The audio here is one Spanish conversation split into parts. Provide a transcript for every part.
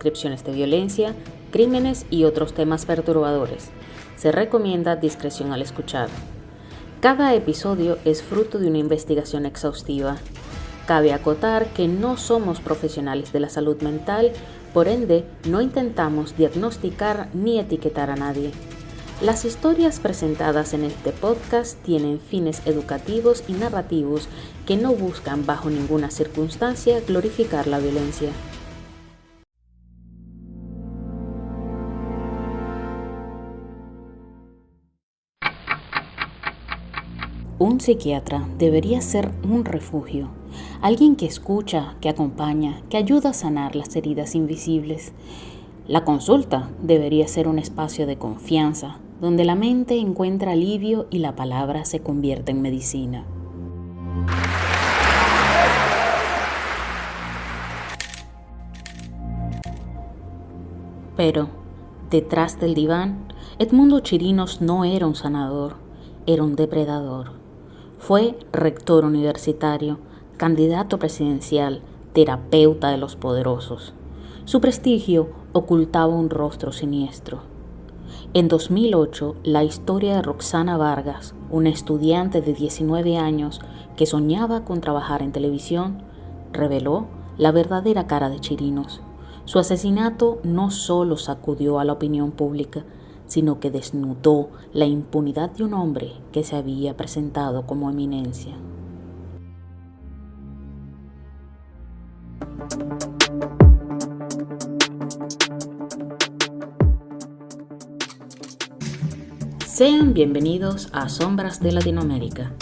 descripciones de violencia, crímenes y otros temas perturbadores. Se recomienda discreción al escuchar. Cada episodio es fruto de una investigación exhaustiva. Cabe acotar que no somos profesionales de la salud mental, por ende no intentamos diagnosticar ni etiquetar a nadie. Las historias presentadas en este podcast tienen fines educativos y narrativos que no buscan bajo ninguna circunstancia glorificar la violencia. Un psiquiatra debería ser un refugio, alguien que escucha, que acompaña, que ayuda a sanar las heridas invisibles. La consulta debería ser un espacio de confianza, donde la mente encuentra alivio y la palabra se convierte en medicina. Pero, detrás del diván, Edmundo Chirinos no era un sanador, era un depredador. Fue rector universitario, candidato presidencial, terapeuta de los poderosos. Su prestigio ocultaba un rostro siniestro. En 2008, la historia de Roxana Vargas, una estudiante de 19 años que soñaba con trabajar en televisión, reveló la verdadera cara de Chirinos. Su asesinato no solo sacudió a la opinión pública, sino que desnudó la impunidad de un hombre que se había presentado como eminencia. Sean bienvenidos a Sombras de Latinoamérica,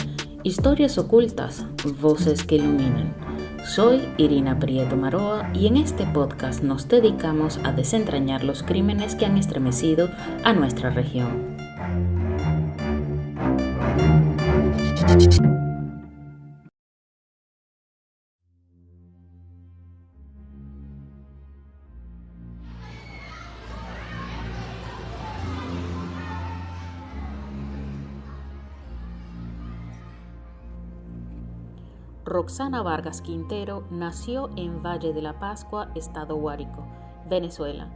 historias ocultas, voces que iluminan. Soy Irina Prieto Maroa y en este podcast nos dedicamos a desentrañar los crímenes que han estremecido a nuestra región. Roxana Vargas Quintero nació en Valle de la Pascua, estado Guárico, Venezuela.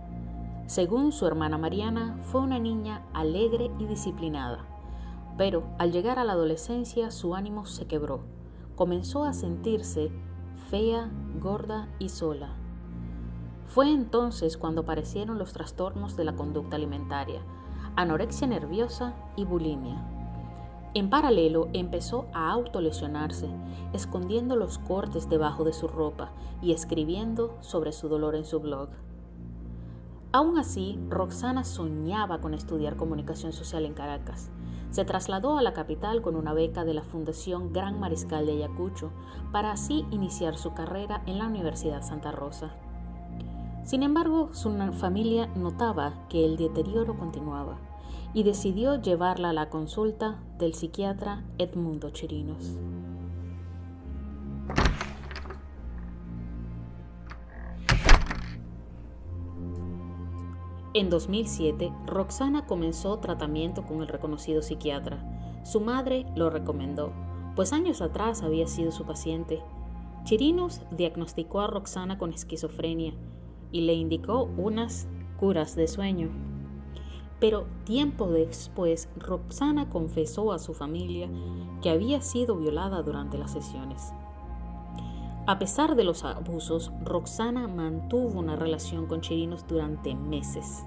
Según su hermana Mariana, fue una niña alegre y disciplinada, pero al llegar a la adolescencia su ánimo se quebró. Comenzó a sentirse fea, gorda y sola. Fue entonces cuando aparecieron los trastornos de la conducta alimentaria, anorexia nerviosa y bulimia. En paralelo, empezó a autolesionarse, escondiendo los cortes debajo de su ropa y escribiendo sobre su dolor en su blog. Aún así, Roxana soñaba con estudiar comunicación social en Caracas. Se trasladó a la capital con una beca de la Fundación Gran Mariscal de Ayacucho para así iniciar su carrera en la Universidad Santa Rosa. Sin embargo, su familia notaba que el deterioro continuaba y decidió llevarla a la consulta del psiquiatra Edmundo Chirinos. En 2007, Roxana comenzó tratamiento con el reconocido psiquiatra. Su madre lo recomendó, pues años atrás había sido su paciente. Chirinos diagnosticó a Roxana con esquizofrenia y le indicó unas curas de sueño. Pero tiempo después, Roxana confesó a su familia que había sido violada durante las sesiones. A pesar de los abusos, Roxana mantuvo una relación con Chirinos durante meses.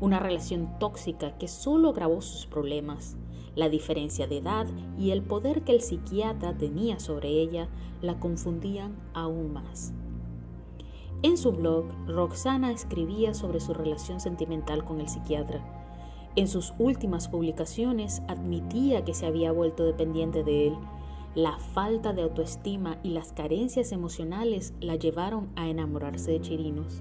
Una relación tóxica que solo agravó sus problemas. La diferencia de edad y el poder que el psiquiatra tenía sobre ella la confundían aún más. En su blog, Roxana escribía sobre su relación sentimental con el psiquiatra. En sus últimas publicaciones admitía que se había vuelto dependiente de él. La falta de autoestima y las carencias emocionales la llevaron a enamorarse de Chirinos.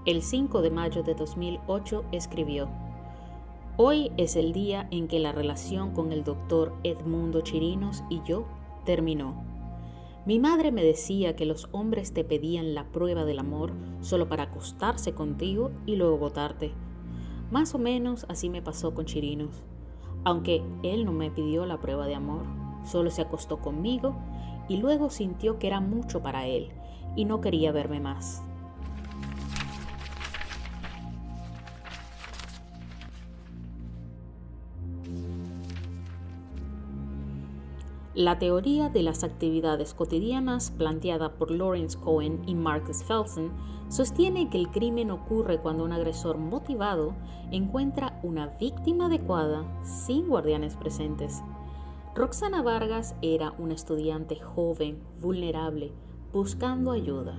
El 5 de mayo de 2008 escribió: Hoy es el día en que la relación con el doctor Edmundo Chirinos y yo terminó. Mi madre me decía que los hombres te pedían la prueba del amor solo para acostarse contigo y luego botarte. Más o menos así me pasó con Chirinos, aunque él no me pidió la prueba de amor. solo se acostó conmigo y luego sintió que era mucho para él y no quería verme más. La teoría de las actividades cotidianas planteada por Lawrence Cohen y Marcus Felsen sostiene que el crimen ocurre cuando un agresor motivado encuentra una víctima adecuada sin guardianes presentes. Roxana Vargas era una estudiante joven, vulnerable, buscando ayuda.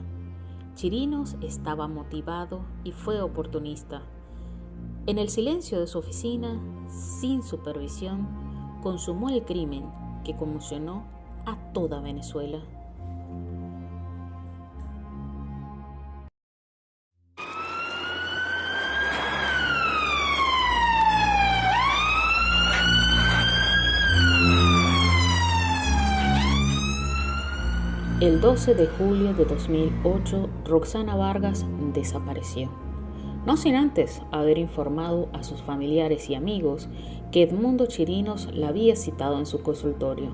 Chirinos estaba motivado y fue oportunista. En el silencio de su oficina, sin supervisión, consumó el crimen que conmocionó a toda Venezuela. El 12 de julio de 2008, Roxana Vargas desapareció, no sin antes haber informado a sus familiares y amigos que Edmundo Chirinos la había citado en su consultorio.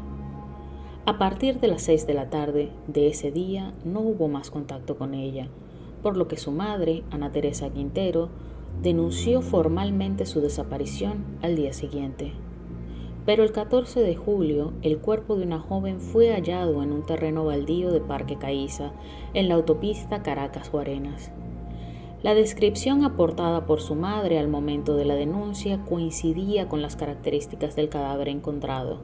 A partir de las 6 de la tarde de ese día no hubo más contacto con ella, por lo que su madre, Ana Teresa Quintero, denunció formalmente su desaparición al día siguiente. Pero el 14 de julio, el cuerpo de una joven fue hallado en un terreno baldío de Parque Caíza, en la autopista Caracas-Guarenas. La descripción aportada por su madre al momento de la denuncia coincidía con las características del cadáver encontrado.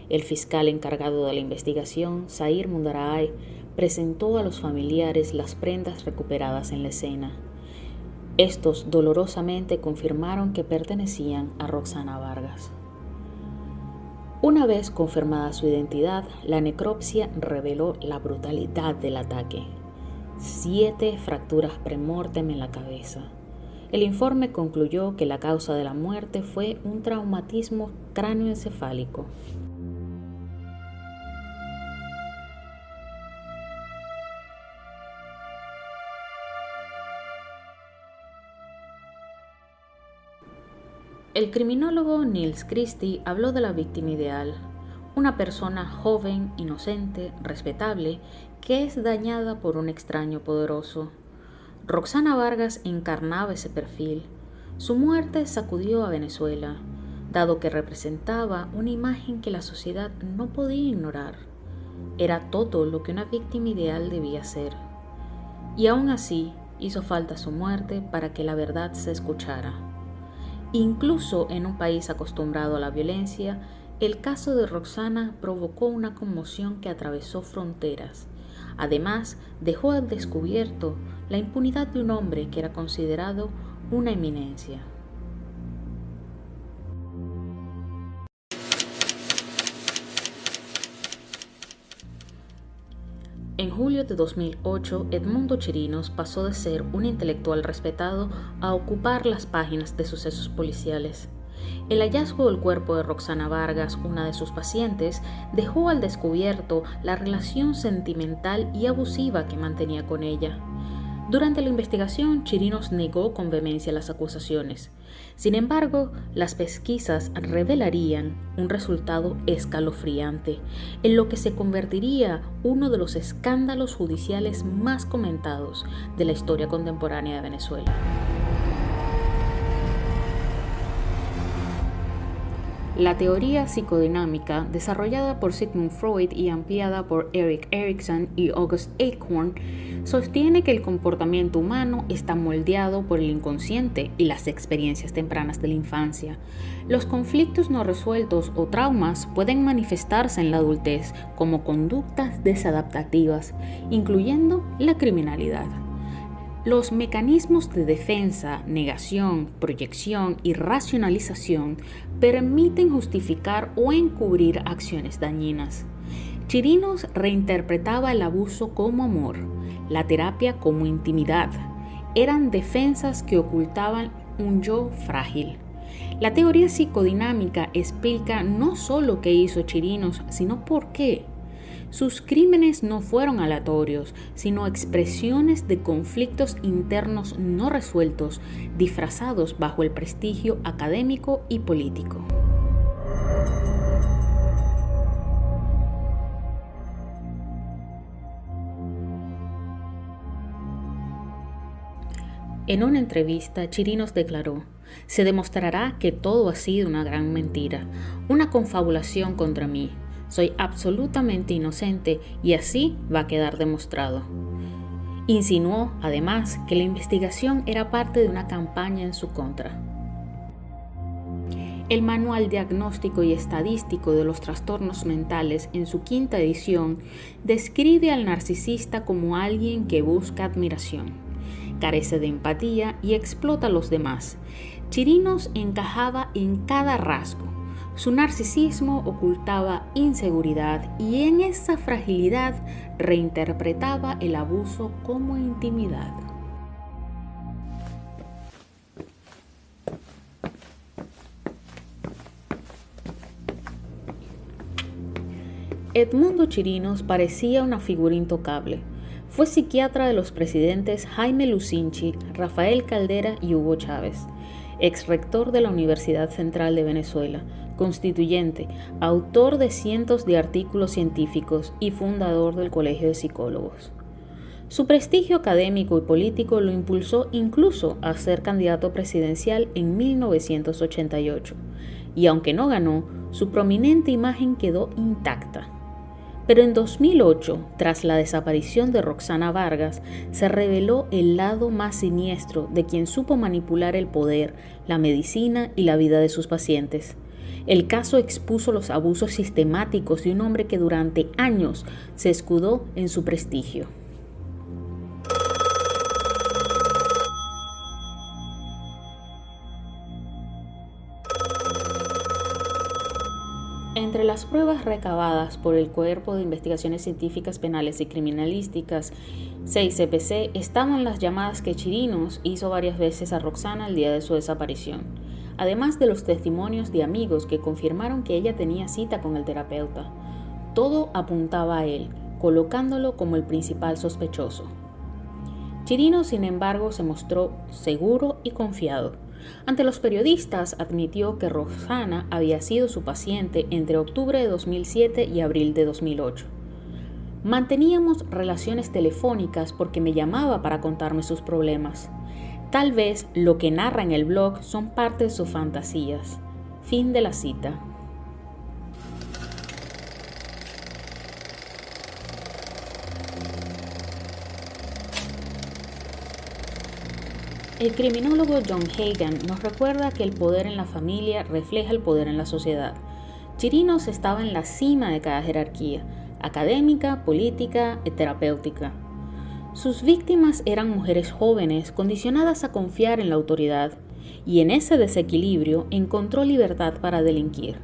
El fiscal encargado de la investigación, Zair Mundaraay, presentó a los familiares las prendas recuperadas en la escena. Estos dolorosamente confirmaron que pertenecían a Roxana Vargas. Una vez confirmada su identidad, la necropsia reveló la brutalidad del ataque. 7 fracturas premortem en la cabeza. El informe concluyó que la causa de la muerte fue un traumatismo cráneoencefálico. El criminólogo Nils Christie habló de la víctima ideal, una persona joven, inocente, respetable, que es dañada por un extraño poderoso. Roxana Vargas encarnaba ese perfil. Su muerte sacudió a Venezuela, dado que representaba una imagen que la sociedad no podía ignorar. Era todo lo que una víctima ideal debía ser. Y aún así, hizo falta su muerte para que la verdad se escuchara. Incluso en un país acostumbrado a la violencia, el caso de Roxana provocó una conmoción que atravesó fronteras. Además, dejó al descubierto la impunidad de un hombre que era considerado una eminencia. En julio de 2008, Edmundo Chirinos pasó de ser un intelectual respetado a ocupar las páginas de sucesos policiales. El hallazgo del cuerpo de Roxana Vargas, una de sus pacientes, dejó al descubierto la relación sentimental y abusiva que mantenía con ella. Durante la investigación, Chirinos negó con vehemencia las acusaciones. Sin embargo, las pesquisas revelarían un resultado escalofriante, en lo que se convertiría uno de los escándalos judiciales más comentados de la historia contemporánea de Venezuela. La teoría psicodinámica, desarrollada por Sigmund Freud y ampliada por Erik Erikson y August Acorn, sostiene que el comportamiento humano está moldeado por el inconsciente y las experiencias tempranas de la infancia. Los conflictos no resueltos o traumas pueden manifestarse en la adultez como conductas desadaptativas, incluyendo la criminalidad. Los mecanismos de defensa, negación, proyección y racionalización permiten justificar o encubrir acciones dañinas. Chirinos reinterpretaba el abuso como amor, la terapia como intimidad. Eran defensas que ocultaban un yo frágil. La teoría psicodinámica explica no solo qué hizo Chirinos, sino por qué. Sus crímenes no fueron aleatorios, sino expresiones de conflictos internos no resueltos, disfrazados bajo el prestigio académico y político. En una entrevista, Chirinos declaró: "Se demostrará que todo ha sido una gran mentira, una confabulación contra mí. Soy absolutamente inocente y así va a quedar demostrado". Insinuó, además, que la investigación era parte de una campaña en su contra. El Manual Diagnóstico y Estadístico de los Trastornos Mentales, en su 5ª edición, describe al narcisista como alguien que busca admiración, carece de empatía y explota a los demás. Chirinos encajaba en cada rasgo. Su narcisismo ocultaba inseguridad y en esa fragilidad reinterpretaba el abuso como intimidad. Edmundo Chirinos parecía una figura intocable. Fue psiquiatra de los presidentes Jaime Lucinchi, Rafael Caldera y Hugo Chávez, exrector de la Universidad Central de Venezuela, constituyente, autor de cientos de artículos científicos y fundador del Colegio de Psicólogos. Su prestigio académico y político lo impulsó incluso a ser candidato presidencial en 1988, y aunque no ganó, su prominente imagen quedó intacta. Pero en 2008, tras la desaparición de Roxana Vargas, se reveló el lado más siniestro de quien supo manipular el poder, la medicina y la vida de sus pacientes. El caso expuso los abusos sistemáticos de un hombre que durante años se escudó en su prestigio. Entre las pruebas recabadas por el Cuerpo de Investigaciones Científicas Penales y Criminalísticas, 6CPC, estaban las llamadas que Chirinos hizo varias veces a Roxana el día de su desaparición, además de los testimonios de amigos que confirmaron que ella tenía cita con el terapeuta. Todo apuntaba a él, colocándolo como el principal sospechoso. Chirinos, sin embargo, se mostró seguro y confiado. Ante los periodistas admitió que Roxana había sido su paciente entre octubre de 2007 y abril de 2008. Manteníamos relaciones telefónicas porque me llamaba para contarme sus problemas. Tal vez lo que narra en el blog son parte de sus fantasías. Fin de la cita. El criminólogo John Hagan nos recuerda que el poder en la familia refleja el poder en la sociedad. Chirinos estaba en la cima de cada jerarquía, académica, política y terapéutica. Sus víctimas eran mujeres jóvenes condicionadas a confiar en la autoridad, y en ese desequilibrio encontró libertad para delinquir.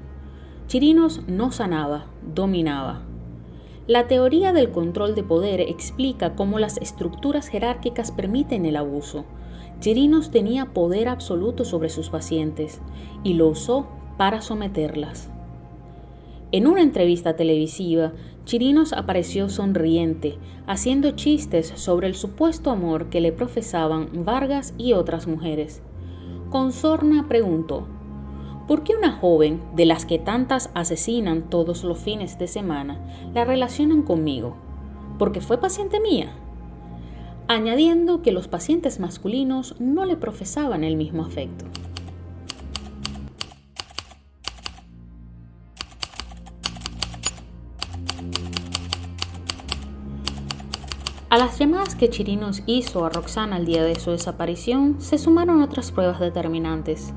Chirinos no sanaba, dominaba. La teoría del control de poder explica cómo las estructuras jerárquicas permiten el abuso. Chirinos tenía poder absoluto sobre sus pacientes y lo usó para someterlas. En una entrevista televisiva, Chirinos apareció sonriente, haciendo chistes sobre el supuesto amor que le profesaban Vargas y otras mujeres. Con sorna preguntó: ¿por qué una joven, de las que tantas asesinan todos los fines de semana, la relacionan conmigo? ¿Porque fue paciente mía? Añadiendo que los pacientes masculinos no le profesaban el mismo afecto. A las llamadas que Chirinos hizo a Roxana el día de su desaparición se sumaron otras pruebas determinantes.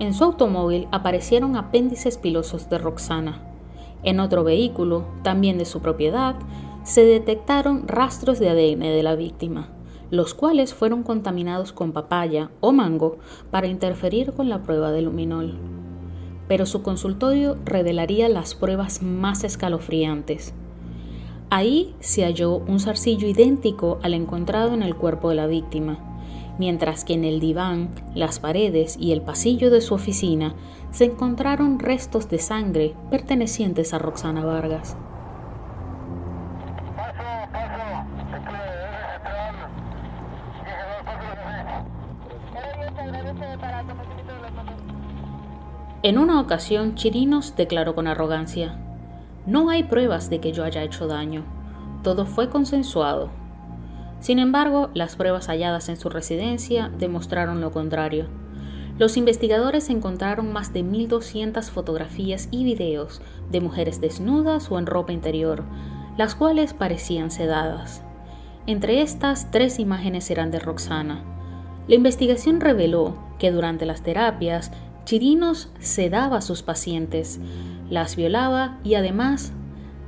En su automóvil aparecieron apéndices pilosos de Roxana. En otro vehículo, también de su propiedad, se detectaron rastros de ADN de la víctima, los cuales fueron contaminados con papaya o mango para interferir con la prueba de luminol. Pero su consultorio revelaría las pruebas más escalofriantes. Ahí se halló un zarcillo idéntico al encontrado en el cuerpo de la víctima, mientras que en el diván, las paredes y el pasillo de su oficina se encontraron restos de sangre pertenecientes a Roxana Vargas. En una ocasión, Chirinos declaró con arrogancia: "No hay pruebas de que yo haya hecho daño. Todo fue consensuado". Sin embargo, las pruebas halladas en su residencia demostraron lo contrario. Los investigadores encontraron más de 1.200 fotografías y videos de mujeres desnudas o en ropa interior, las cuales parecían sedadas. Entre estas, 3 imágenes eran de Roxana. La investigación reveló que durante las terapias, Chirinos sedaba a sus pacientes, las violaba y además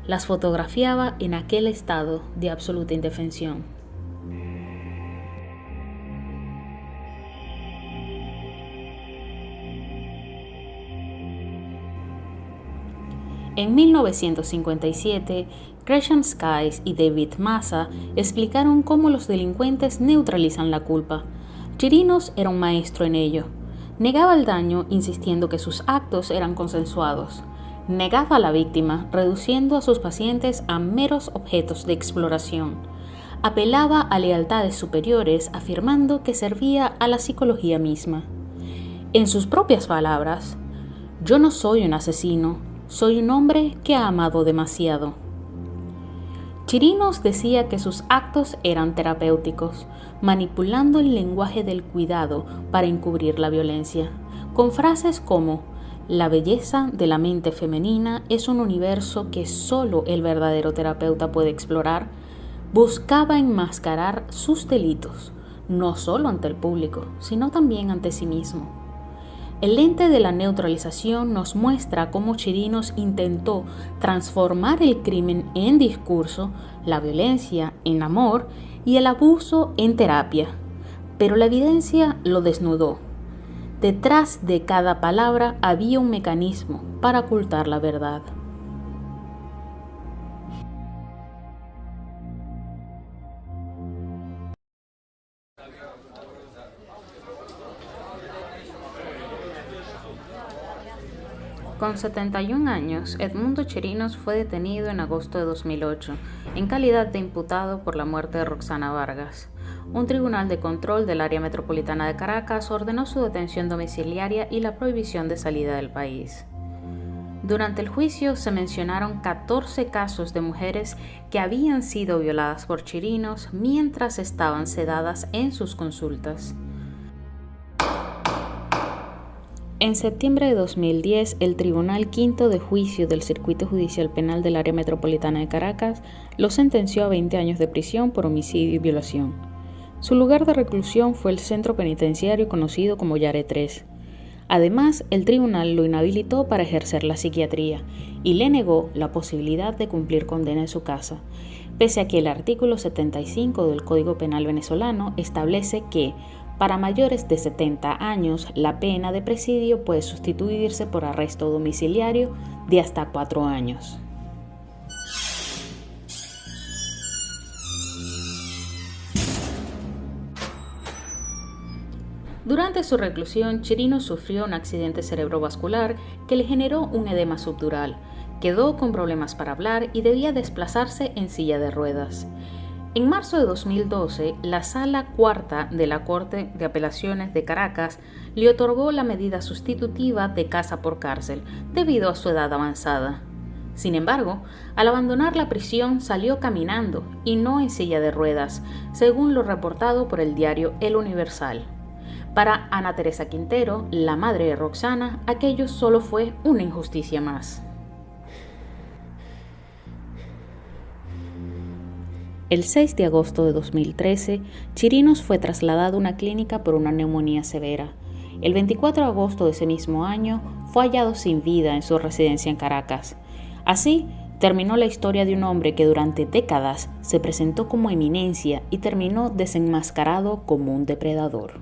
las fotografiaba en aquel estado de absoluta indefensión. En 1957, Gresham Skies y David Massa explicaron cómo los delincuentes neutralizan la culpa. Chirinos era un maestro en ello. Negaba el daño insistiendo que sus actos eran consensuados. Negaba a la víctima, reduciendo a sus pacientes a meros objetos de exploración. Apelaba a lealtades superiores, afirmando que servía a la psicología misma. En sus propias palabras, «Yo no soy un asesino, soy un hombre que ha amado demasiado». Chirinos decía que sus actos eran terapéuticos, manipulando el lenguaje del cuidado para encubrir la violencia, con frases como «La belleza de la mente femenina es un universo que solo el verdadero terapeuta puede explorar». Buscaba enmascarar sus delitos, no solo ante el público, sino también ante sí mismo. El lente de la neutralización nos muestra cómo Chirinos intentó transformar el crimen en discurso, la violencia en amor y el abuso en terapia, pero la evidencia lo desnudó. Detrás de cada palabra había un mecanismo para ocultar la verdad. Con 71 años, Edmundo Chirinos fue detenido en agosto de 2008, en calidad de imputado por la muerte de Roxana Vargas. Un tribunal de control del área metropolitana de Caracas ordenó su detención domiciliaria y la prohibición de salida del país. Durante el juicio se mencionaron 14 casos de mujeres que habían sido violadas por Chirinos mientras estaban sedadas en sus consultas. En septiembre de 2010, el Tribunal Quinto de Juicio del Circuito Judicial Penal del Área Metropolitana de Caracas lo sentenció a 20 años de prisión por homicidio y violación. Su lugar de reclusión fue el centro penitenciario conocido como Yare 3. Además, el tribunal lo inhabilitó para ejercer la psiquiatría y le negó la posibilidad de cumplir condena en su casa, pese a que el artículo 75 del Código Penal venezolano establece que para mayores de 70 años, la pena de presidio puede sustituirse por arresto domiciliario de hasta 4 años. Durante su reclusión, Chirinos sufrió un accidente cerebrovascular que le generó un edema subdural. Quedó con problemas para hablar y debía desplazarse en silla de ruedas. En marzo de 2012, la Sala Cuarta de la Corte de Apelaciones de Caracas le otorgó la medida sustitutiva de casa por cárcel debido a su edad avanzada. Sin embargo, al abandonar la prisión salió caminando y no en silla de ruedas, según lo reportado por el diario El Universal. Para Ana Teresa Quintero, la madre de Roxana, aquello solo fue una injusticia más. El 6 de agosto de 2013, Chirinos fue trasladado a una clínica por una neumonía severa. El 24 de agosto de ese mismo año, fue hallado sin vida en su residencia en Caracas. Así, terminó la historia de un hombre que durante décadas se presentó como eminencia y terminó desenmascarado como un depredador.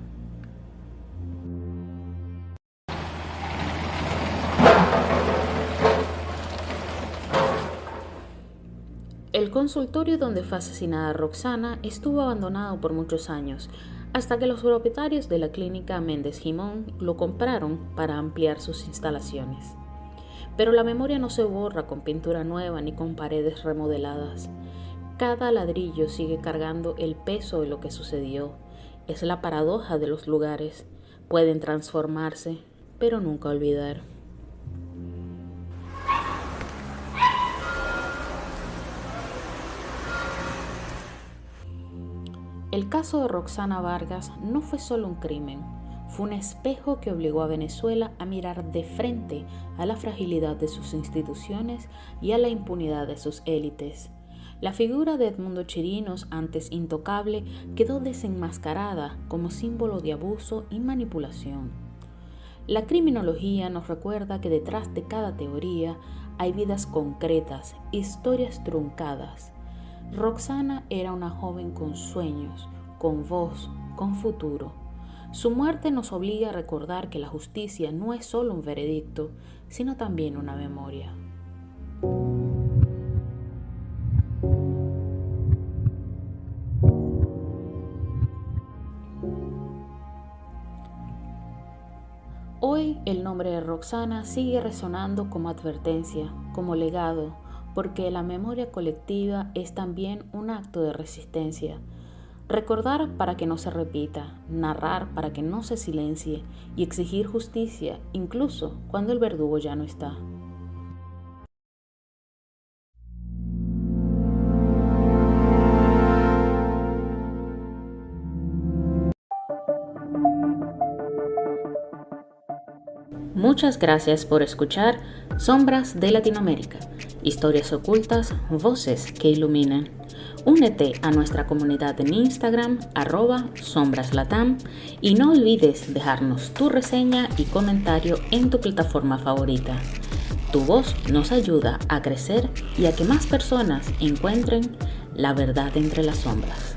El consultorio donde fue asesinada Roxana estuvo abandonado por muchos años, hasta que los propietarios de la clínica Méndez Jimón lo compraron para ampliar sus instalaciones. Pero la memoria no se borra con pintura nueva ni con paredes remodeladas. Cada ladrillo sigue cargando el peso de lo que sucedió. Es la paradoja de los lugares. Pueden transformarse, pero nunca olvidar. El caso de Roxana Vargas no fue solo un crimen, fue un espejo que obligó a Venezuela a mirar de frente a la fragilidad de sus instituciones y a la impunidad de sus élites. La figura de Edmundo Chirinos, antes intocable, quedó desenmascarada como símbolo de abuso y manipulación. La criminología nos recuerda que detrás de cada teoría hay vidas concretas, historias truncadas. Roxana era una joven con sueños, con voz, con futuro. Su muerte nos obliga a recordar que la justicia no es solo un veredicto, sino también una memoria. Hoy el nombre de Roxana sigue resonando como advertencia, como legado, porque la memoria colectiva es también un acto de resistencia. Recordar para que no se repita, narrar para que no se silencie y exigir justicia incluso cuando el verdugo ya no está. Muchas gracias por escuchar Sombras de Latinoamérica, historias ocultas, voces que iluminan. Únete a nuestra comunidad en Instagram, @sombraslatam, y no olvides dejarnos tu reseña y comentario en tu plataforma favorita. Tu voz nos ayuda a crecer y a que más personas encuentren la verdad entre las sombras.